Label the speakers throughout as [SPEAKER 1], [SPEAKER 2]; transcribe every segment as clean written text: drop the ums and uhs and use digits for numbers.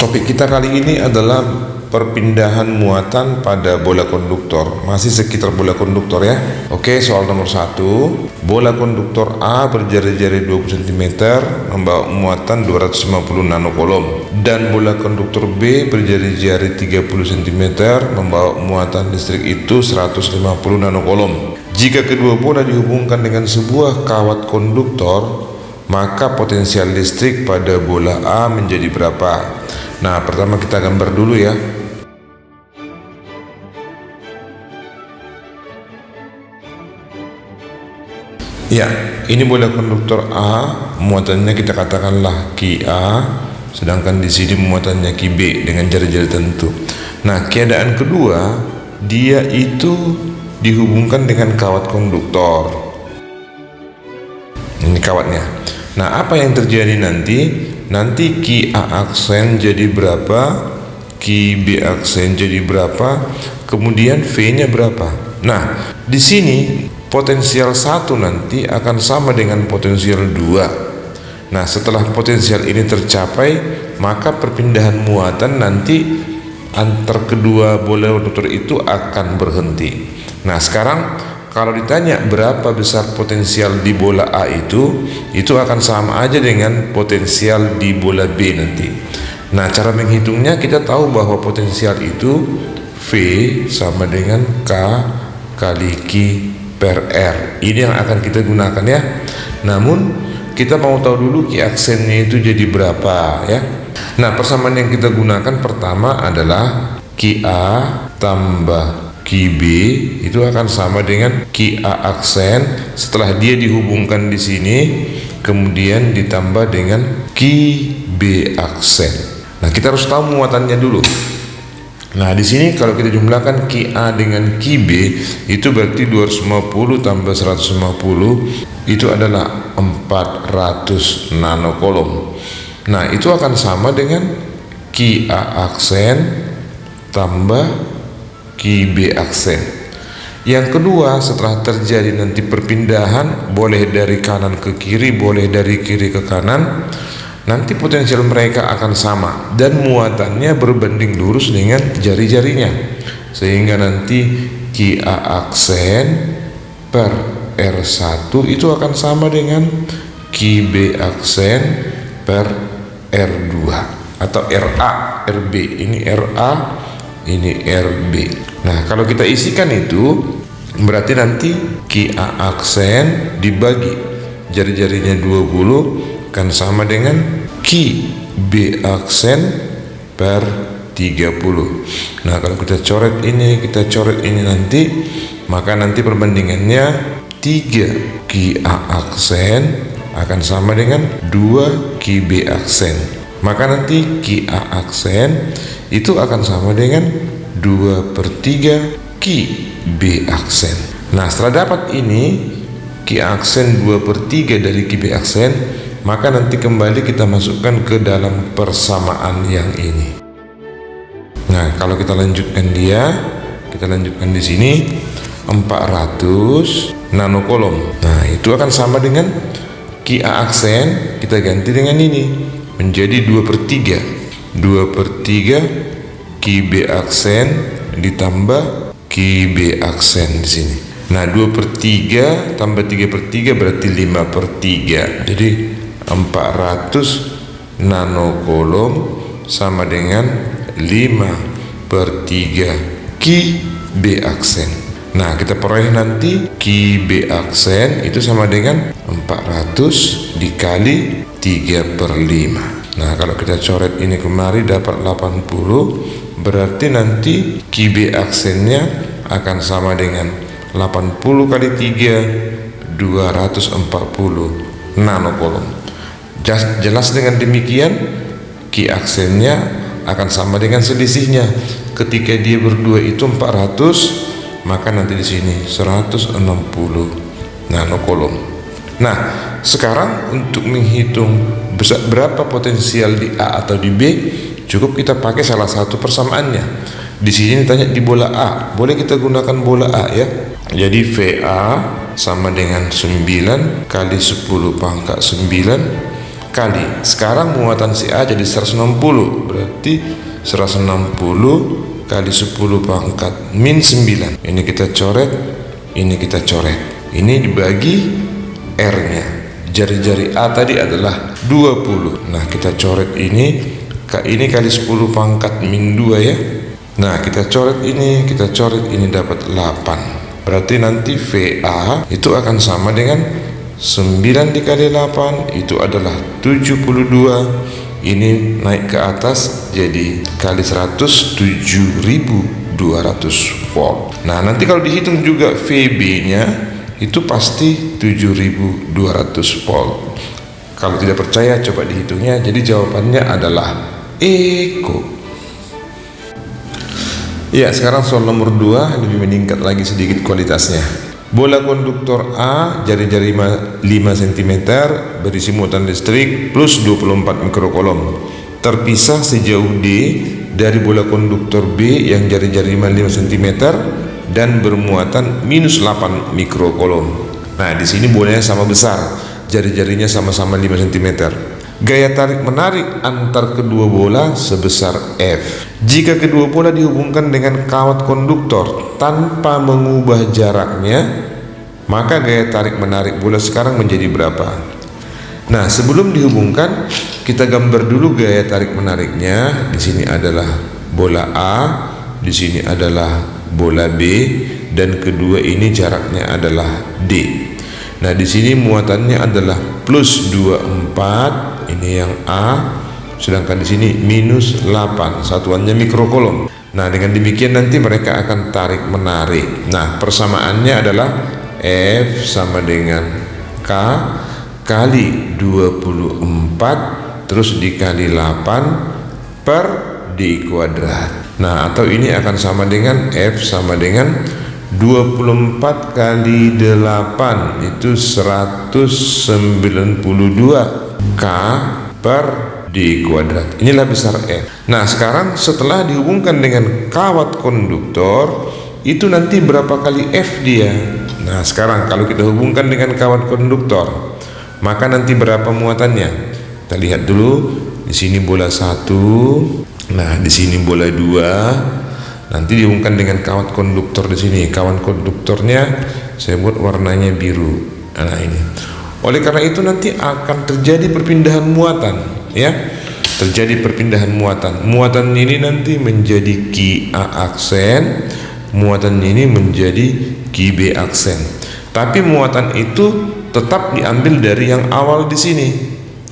[SPEAKER 1] Topik kita kali ini adalah perpindahan muatan pada bola konduktor. Masih sekitar bola konduktor ya. Oke, soal nomor 1. Bola konduktor A berjari-jari 20 cm membawa muatan 250 nanocoulomb. Dan bola konduktor B berjari-jari 30 cm membawa muatan listrik itu 150 nanocoulomb. Jika kedua bola dihubungkan dengan sebuah kawat konduktor, maka potensial listrik pada bola A menjadi berapa? Nah, pertama kita gambar dulu ya. Ya, ini bola konduktor A, muatannya kita katakanlah QA, sedangkan di sini muatannya QB dengan jari-jari tentu. Nah, keadaan kedua, dia itu dihubungkan dengan kawat konduktor. Ini kawatnya. Nah, apa yang terjadi nanti? Nanti QA aksen jadi berapa, QB aksen jadi berapa, kemudian V-nya berapa. Nah, di sini potensial 1 nanti akan sama dengan potensial 2. Nah, setelah potensial ini tercapai, maka perpindahan muatan nanti antar kedua bola konduktor itu akan berhenti. Nah, sekarang kalau ditanya berapa besar potensial di bola A itu akan sama aja dengan potensial di bola B nanti. Nah, cara menghitungnya kita tahu bahwa potensial itu V sama dengan K kali Q per R. Ini yang akan kita gunakan ya. Namun kita mau tahu dulu Q aksennya itu jadi berapa ya. Nah, persamaan yang kita gunakan pertama adalah QA tambah QB itu akan sama dengan QA aksen setelah dia dihubungkan di sini kemudian ditambah dengan QB aksen. Nah, kita harus tahu muatannya dulu. Nah, di sini kalau kita jumlahkan QA dengan QB itu berarti 250 tambah 150 itu adalah 400 nanocoulomb. Nah, itu akan sama dengan QA aksen tambah QB aksen. Yang kedua, setelah terjadi nanti perpindahan, boleh dari kanan ke kiri, boleh dari kiri ke kanan, nanti potensial mereka akan sama dan muatannya berbanding lurus dengan jari-jarinya, sehingga nanti QA aksen per R1 itu akan sama dengan QB aksen per R2 atau RA, RB. Ini RA, ini RB. Nah, kalau kita isikan itu berarti nanti QA aksen dibagi jari-jarinya 20 kan sama dengan QB aksen per 30. Nah, kalau kita coret ini nanti, maka nanti perbandingannya 3 QA aksen akan sama dengan 2 QB aksen. Maka nanti QA aksen itu akan sama dengan 2/3 QB aksen. Nah, setelah dapat ini QA aksen 2/3 dari QB aksen, maka nanti kembali kita masukkan ke dalam persamaan yang ini. Nah, kalau kita lanjutkan di sini 400 nanocoulomb. Nah, itu akan sama dengan QA aksen kita ganti dengan ini menjadi 2/3 QB aksen ditambah QB aksen di sini. Nah, 2/3 tambah 3/3 berarti 5/3. Jadi 400 nanocoulomb sama dengan 5/3 QB aksen. Nah, kita peroleh nanti QB aksen itu sama dengan 400 dikali 3/5. Nah, kalau kita coret ini kemari dapat 80, berarti nanti QB aksennya akan sama dengan 80 kali 3, 240 nanocoulomb. Jelas dengan demikian, Q aksennya akan sama dengan selisihnya. Ketika dia berdua itu 400, maka nanti di sini 160 nanocoulomb. Nah, sekarang untuk menghitung berapa potensial di A atau di B, cukup kita pakai salah satu persamaannya. Di sini ditanya di bola A, boleh kita gunakan bola A ya. Jadi VA sama dengan 9 kali 10 pangkat 9 kali. Sekarang muatan si A jadi 160, berarti 160 kali 10 pangkat min 9. Ini kita coret, ini kita coret. Ini dibagi R-nya. Jari-jari A tadi adalah 20. Nah, kita coret ini kali 10 pangkat min 2 ya. Nah, kita coret ini dapat 8. Berarti nanti VA itu akan sama dengan 9 dikali 8 itu adalah 72. Ini naik ke atas jadi kali 100 7.200 volt. Nah, nanti kalau dihitung juga VB-nya itu pasti 7.200 volt. Kalau tidak percaya coba dihitungnya. Jadi jawabannya adalah Eko. Ya, sekarang soal nomor 2 lebih meningkat lagi sedikit kualitasnya. Bola konduktor A jari-jari 5 cm berisi muatan listrik plus 24 mikrokolom terpisah sejauh D dari bola konduktor B yang jari-jari 5 cm dan bermuatan minus 8 mikrokolom. Nah, di sini bolanya sama besar, jari-jarinya sama-sama 5 cm. Gaya tarik menarik antar kedua bola sebesar F. Jika kedua bola dihubungkan dengan kawat konduktor tanpa mengubah jaraknya, maka gaya tarik menarik bola sekarang menjadi berapa? Nah, sebelum dihubungkan, kita gambar dulu gaya tarik menariknya. Di sini adalah bola A, di sini adalah bola B, dan kedua ini jaraknya adalah D. Nah, di sini muatannya adalah plus 24. Ini yang A, sedangkan di sini minus 8, satuannya mikrokolom. Nah, dengan demikian nanti mereka akan tarik menarik. Nah, persamaannya adalah F sama dengan K kali 24 terus dikali 8 per D kuadrat. Nah, atau ini akan sama dengan F sama dengan 24 kali 8 itu 192 K per D kuadrat. Inilah besar F. Nah, sekarang setelah dihubungkan dengan kawat konduktor, itu nanti berapa kali F dia? Nah, sekarang kalau kita hubungkan dengan kawat konduktor, maka nanti berapa muatannya? Kita lihat dulu. Di sini bola 1. Nah, di sini bola 2. Nanti dihubungkan dengan kawat konduktor di sini. Kawat konduktornya saya buat warnanya biru. Nah, ini. Oleh karena itu nanti akan terjadi perpindahan muatan, ya. Terjadi perpindahan muatan. Muatan ini nanti menjadi QA aksen, muatan ini menjadi QB aksen. Tapi muatan itu tetap diambil dari yang awal di sini.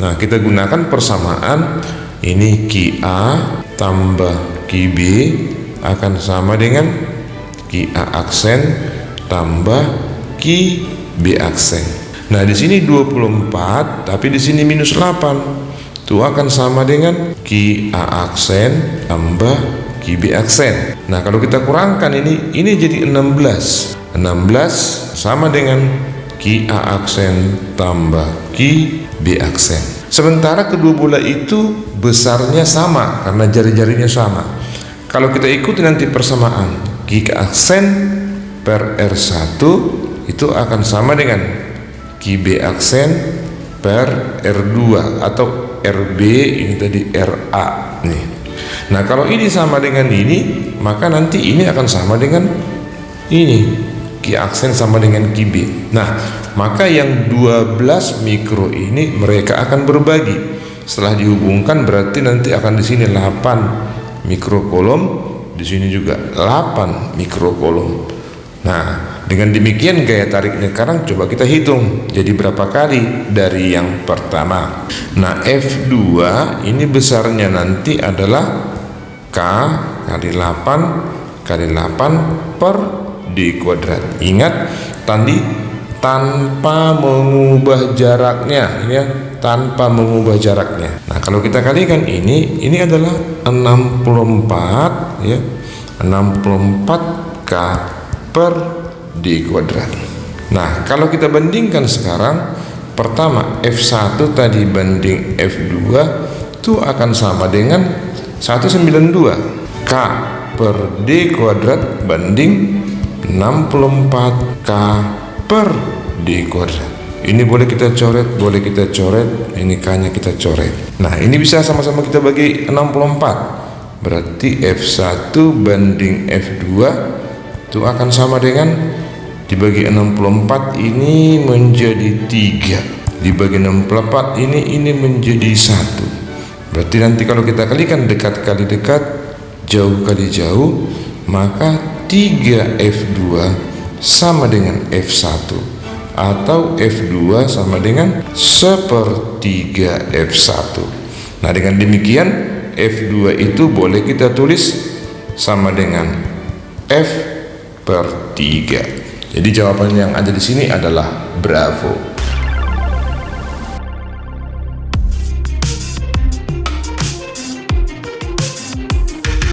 [SPEAKER 1] Nah, kita gunakan persamaan ini QA tambah QB akan sama dengan QA aksen tambah QB aksen. Nah, di sini 24, tapi di sini minus 8. Itu akan sama dengan QA aksen tambah QB aksen. Nah, kalau kita kurangkan ini jadi 16. 16 sama dengan QA aksen tambah QB aksen. Sementara kedua bola itu besarnya sama karena jari-jarinya sama. Kalau kita ikuti nanti persamaan QA aksen per R1 itu akan sama dengan QB aksen per R2 atau RB, ini tadi RA nih. Nah, kalau ini sama dengan ini, maka nanti ini akan sama dengan ini. Q aksen sama dengan QB. Nah, maka yang 12 mikro ini mereka akan berbagi. Setelah dihubungkan berarti nanti akan di sini 8 mikrokolom, di sini juga 8 mikrokolom. Nah, dengan demikian gaya tariknya sekarang coba kita hitung jadi berapa kali dari yang pertama. Nah, F2 ini besarnya nanti adalah K kali 8 kali 8 per D kuadrat. Ingat tadi tanpa mengubah jaraknya, ya, tanpa mengubah jaraknya. Nah, kalau kita kalikan ini adalah 64, ya, 64K per D kuadrat. Nah, kalau kita bandingkan sekarang, pertama F1 tadi banding F2 itu akan sama dengan 192 K per D kuadrat banding 64K per D kuadrat. Ini boleh kita coret, boleh kita coret, ini K-nya kita coret. Nah, ini bisa sama-sama kita bagi 64. Berarti F1 banding F2 itu akan sama dengan dibagi 64 ini menjadi 3. Dibagi 64 ini menjadi 1. Berarti nanti kalau kita kalikan dekat kali dekat, jauh kali jauh, maka 3F2 sama dengan F1, atau F2 sama dengan 1/3 F1. Nah, dengan demikian F2 itu boleh kita tulis sama dengan F/3. Jadi jawaban yang ada di sini adalah bravo.